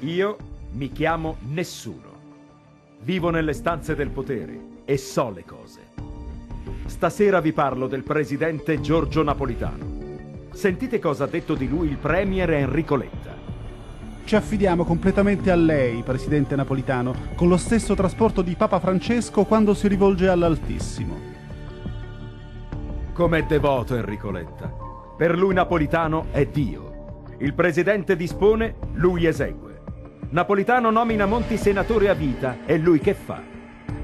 Io mi chiamo Nessuno. Vivo nelle stanze del potere e so le cose. Stasera vi parlo del presidente Giorgio Napolitano. Sentite cosa ha detto di lui il premier Enrico Letta. Ci affidiamo completamente a lei, presidente Napolitano, con lo stesso trasporto di Papa Francesco quando si rivolge all'Altissimo. Com'è devoto Enrico Letta. Per lui Napolitano è Dio. Il presidente dispone, lui esegue. Napolitano nomina Monti senatore a vita e lui che fa?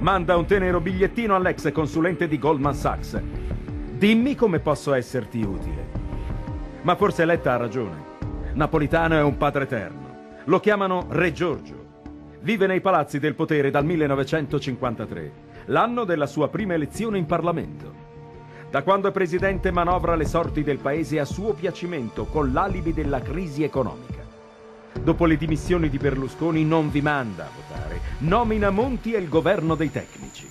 Manda un tenero bigliettino all'ex consulente di Goldman Sachs. Dimmi come posso esserti utile. Ma forse Letta ha ragione. Napolitano è un padre eterno. Lo chiamano Re Giorgio. Vive nei palazzi del potere dal 1953, l'anno della sua prima elezione in Parlamento. Da quando è presidente manovra le sorti del paese a suo piacimento con l'alibi della crisi economica. Dopo le dimissioni di Berlusconi non vi manda a votare, nomina Monti e il governo dei tecnici.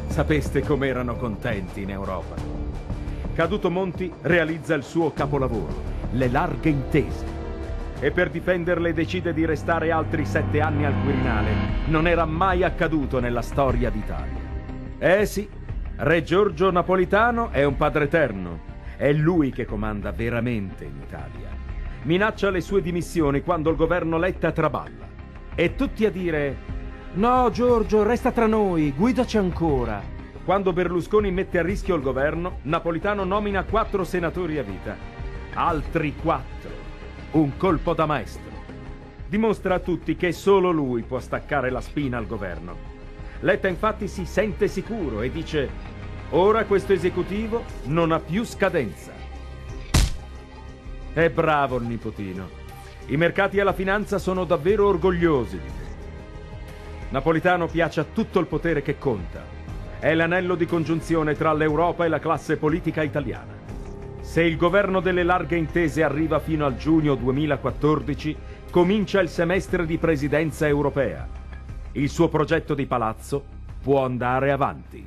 Sapeste com'erano contenti in Europa. Caduto Monti realizza il suo capolavoro, le larghe intese. E per difenderle decide di restare altri 7 anni al Quirinale. Non era mai accaduto nella storia d'Italia. Eh sì, Re Giorgio Napolitano è un padre eterno. È lui che comanda veramente in Italia. Minaccia le sue dimissioni quando il governo Letta traballa. E tutti a dire: no Giorgio, resta tra noi, guidaci ancora. Quando Berlusconi mette a rischio il governo, Napolitano nomina 4 senatori a vita. Altri 4. Un colpo da maestro. Dimostra a tutti che solo lui può staccare la spina al governo. Letta infatti si sente sicuro e dice: ora questo esecutivo non ha più scadenza. È bravo il nipotino. I mercati e la finanza sono davvero orgogliosi di te. Napolitano piace a tutto il potere che conta. È l'anello di congiunzione tra l'Europa e la classe politica italiana. Se il governo delle larghe intese arriva fino al giugno 2014, comincia il semestre di presidenza europea. Il suo progetto di palazzo può andare avanti.